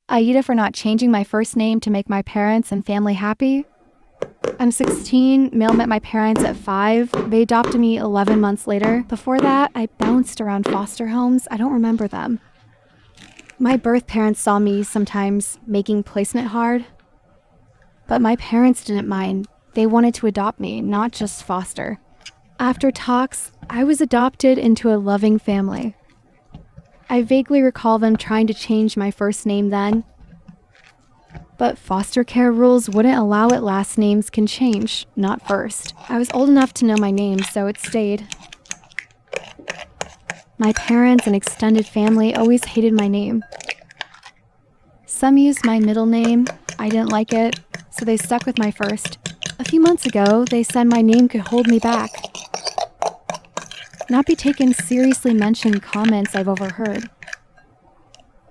Aida for not changing my first name to make my parents and family happy. I'm 16, Male met my parents at 5. They adopted me 11 months later. Before that, I bounced around foster homes. I don't remember them. My birth parents saw me sometimes making placement hard. But my parents didn't mind. They wanted to adopt me, not just foster. After talks, I was adopted into a loving family. I vaguely recall them trying to change my first name then. But foster care rules wouldn't allow it. Last names can change, not first. I was old enough to know my name, so it stayed. My parents and extended family always hated my name. Some used my middle name. I didn't like it, so they stuck with my first. A few months ago, they said my name could hold me back. Not be taken seriously mentioned comments I've overheard.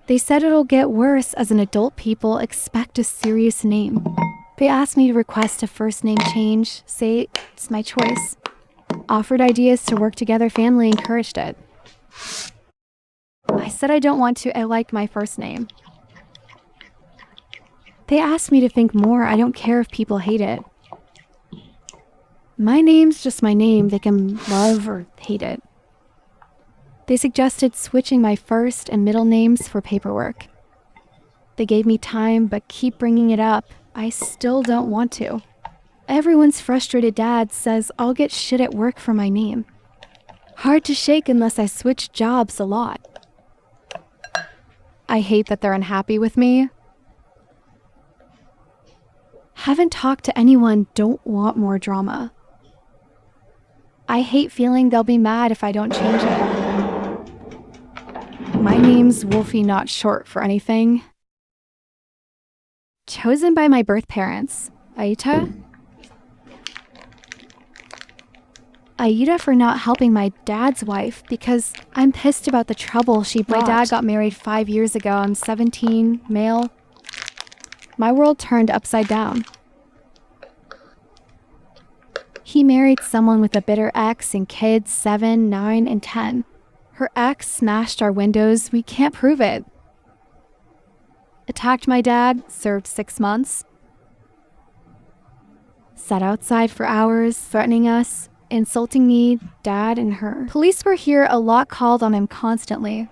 They said it'll get worse as an adult. People expect a serious name. They asked me to request a first name change, say it's my choice. Offered ideas to work together, family encouraged it. I said I don't want to, I like my first name. They asked me to think more, I don't care if people hate it. My name's just my name, they can love or hate it. They suggested switching my first and middle names for paperwork. They gave me time, but keep bringing it up. I still don't want to. Everyone's frustrated dad says I'll get shit at work for my name. Hard to shake unless I switch jobs a lot. I hate that they're unhappy with me. Haven't talked to anyone, don't want more drama. I hate feeling they'll be mad if I don't change it. My name's Wolfie, not short for anything. Chosen by my birth parents. Aida for not helping my dad's wife because I'm pissed about the trouble she brought. My dad got married 5 years ago. I'm 17, male. My world turned upside down. He married someone with a bitter ex and kids 7, 9, and 10. Her ex smashed our windows. We can't prove it. Attacked my dad, served 6 months. Sat outside for hours, threatening us, insulting me, dad, and her. Police were here a lot, called on him constantly.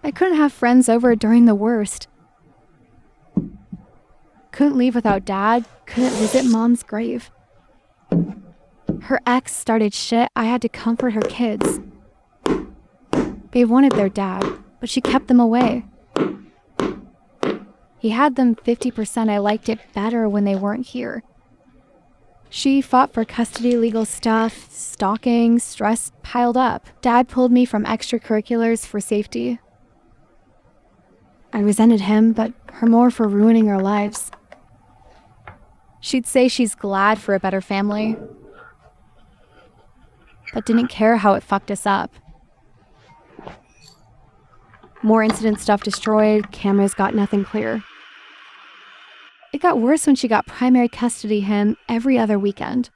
I couldn't have friends over during the worst. Couldn't leave without dad, couldn't visit mom's grave. Her ex started shit, I had to comfort her kids. They wanted their dad, but she kept them away. He had them 50%, I liked it better when they weren't here. She fought for custody, legal stuff, stalking, stress piled up. Dad pulled me from extracurriculars for safety. I resented him, but her more for ruining our lives. She'd say she's glad for a better family, but didn't care how it fucked us up. More incident stuff destroyed, cameras got nothing clear. It got worse when she got primary custody him every other weekend.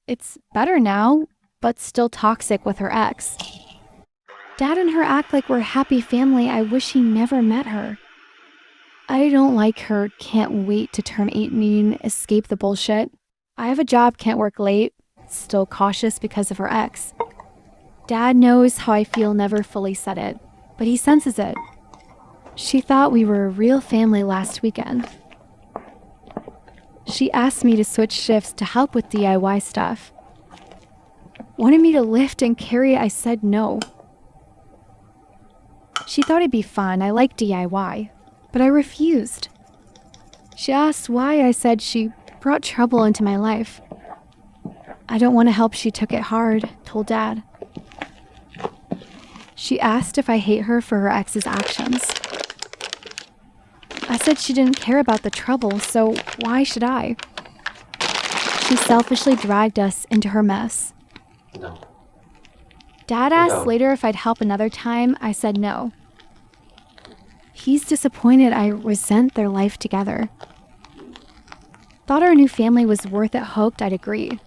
It's better now, but still toxic with her ex. Dad and her act like we're a happy family. I wish he never met her. I don't like her, can't wait to turn 18, escape the bullshit. I have a job, can't work late, still cautious because of her ex. Dad knows how I feel, never fully said it, but he senses it. She thought we were a real family last weekend. She asked me to switch shifts to help with DIY stuff. Wanted me to lift and carry, I said no. She thought it'd be fun, I like DIY, but I refused. She asked why, I said she brought trouble into my life. I don't want to help, she took it hard, told Dad. She asked if I hate her for her ex's actions. I said she didn't care about the trouble, so why should I? She selfishly dragged us into her mess. No. Dad asked later if I'd help another time. I said no. He's disappointed I resent their life together. Thought our new family was worth it, hoped I'd agree.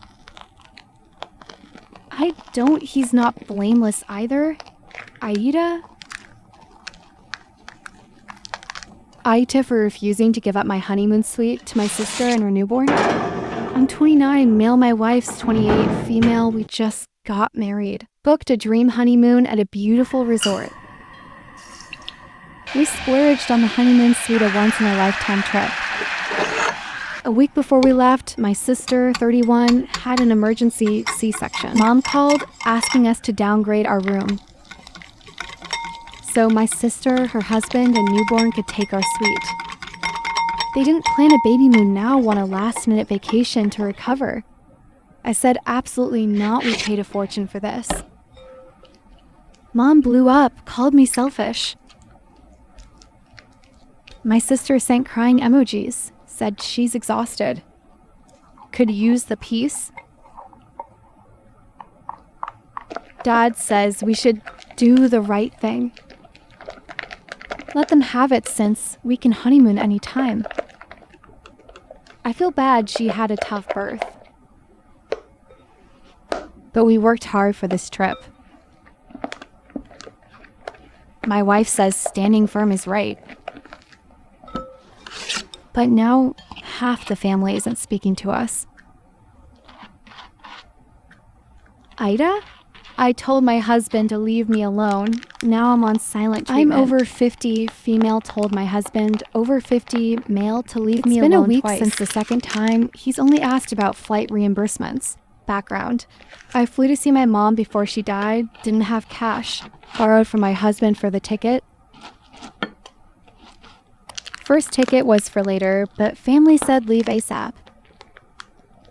I don't, he's not blameless either. Aida? Aita for refusing to give up my honeymoon suite to my sister and her newborn. I'm 29, male, my wife's 28, female, we just got married. Booked a dream honeymoon at a beautiful resort. We splurged on the honeymoon suite, a once-in-a-lifetime trip. A week before we left, my sister, 31, had an emergency C-section. Mom called asking us to downgrade our room, so my sister, her husband, and newborn could take our suite. They didn't plan a baby moon now, want a last-minute vacation to recover. I said absolutely not, we paid a fortune for this. Mom blew up, called me selfish. My sister sent crying emojis, said she's exhausted. Could use the peace. Dad says we should do the right thing. Let them have it since we can honeymoon anytime. I feel bad she had a tough birth. But we worked hard for this trip. My wife says standing firm is right. But now half the family isn't speaking to us. Ida? I told my husband to leave me alone. Now I'm on silent treatment. I'm over 50, female told my husband. Over 50, male to leave me alone twice. It's been a week since the second time. He's only asked about flight reimbursements. Background. I flew to see my mom before she died. Didn't have cash. Borrowed from my husband for the ticket. First ticket was for later, but family said leave ASAP.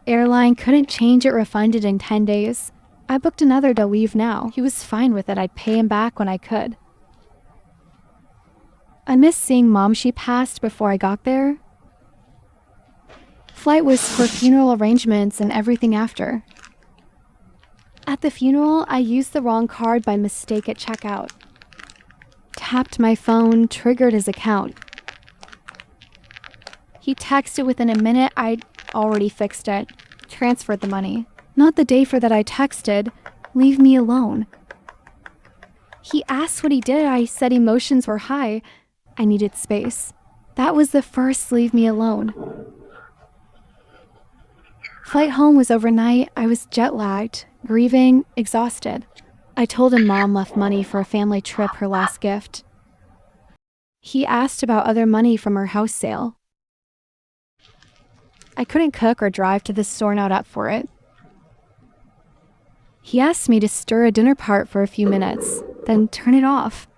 Airline couldn't change it, refunded in 10 days. I booked another to leave now. He was fine with it. I'd pay him back when I could. I missed seeing Mom. She passed before I got there. Flight was for funeral arrangements and everything after. At the funeral, I used the wrong card by mistake at checkout. Tapped my phone, triggered his account. He texted within a minute. I'd already fixed it. Transferred the money. Not the day for that I texted, leave me alone. He asked what he did. I said emotions were high. I needed space. That was the first leave me alone. Flight home was overnight. I was jet-lagged, grieving, exhausted. I told him Mom left money for a family trip, her last gift. He asked about other money from her house sale. I couldn't cook or drive to the store, not up for it. He asked me to stir a dinner pot for a few minutes, then turn it off.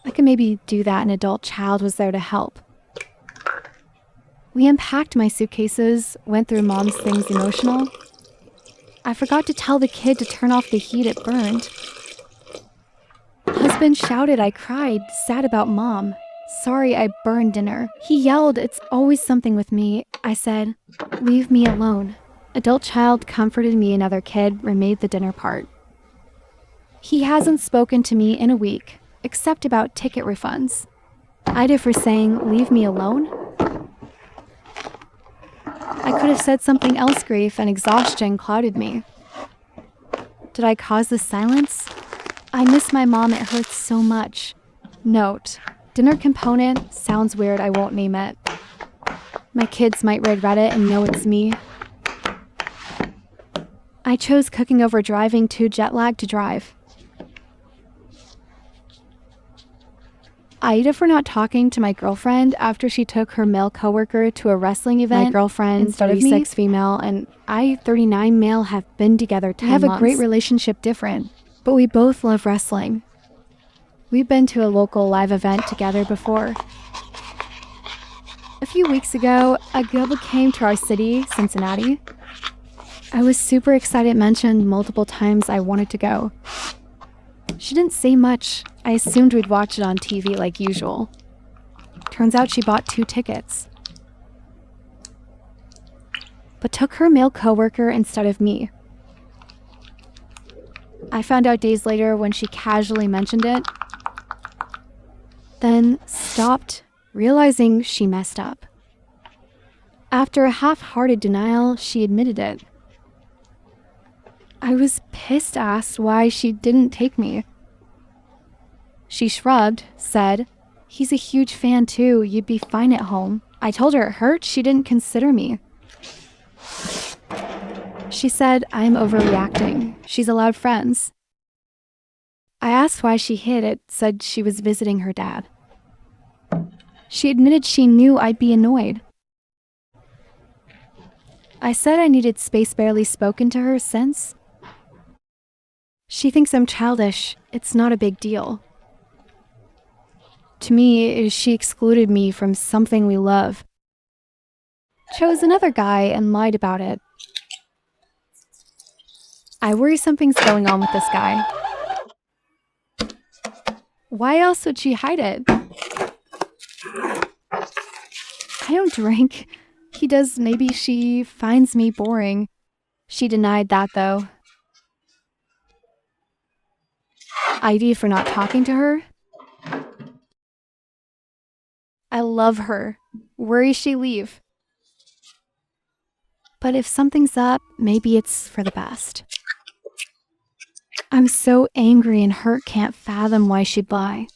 I could maybe do that, an adult child was there to help. We unpacked my suitcases, went through Mom's things emotional. I forgot to tell the kid to turn off the heat, it burned. Husband shouted, I cried, sad about Mom. Sorry, I burned dinner. He yelled, it's always something with me. I said, leave me alone. Adult child comforted me, another kid remade the dinner part. He hasn't spoken to me in a week, except about ticket refunds. Ida for saying, leave me alone? I could have said something else. Grief and exhaustion clouded me. Did I cause the silence? I miss my mom, it hurts so much. Note, dinner component, sounds weird, I won't name it. My kids might read Reddit and know it's me. I chose cooking over driving, too jet lagged to drive. Aida for not talking to my girlfriend after she took her male coworker to a wrestling event. My girlfriend, 36 female, and I, 39 male, have been together 10 months. We have a great relationship, different, but we both love wrestling. We've been to a local live event together before. A few weeks ago, a girl came to our city, Cincinnati. I was super excited, mentioned multiple times I wanted to go. She didn't say much. I assumed we'd watch it on TV like usual. Turns out she bought 2 tickets, but took her male coworker instead of me. I found out days later when she casually mentioned it, then stopped, realizing she messed up. After a half-hearted denial, she admitted it. I was pissed, asked why she didn't take me. She shrugged, said, He's a huge fan too. You'd be fine at home. I told her it hurt. She didn't consider me. She said I'm overreacting. She's allowed friends. I asked why she hid it, said she was visiting her dad. She admitted she knew I'd be annoyed. I said I needed space barely spoken to her since. She thinks I'm childish. It's not a big deal. To me, she excluded me from something we love. Chose another guy and lied about it. I worry something's going on with this guy. Why else would she hide it? I don't drink. He does. Maybe she finds me boring. She denied that, though. ID for not talking to her? I love her. Worry she leave. But if something's up, maybe it's for the best. I'm so angry and hurt, can't fathom why she'd lie.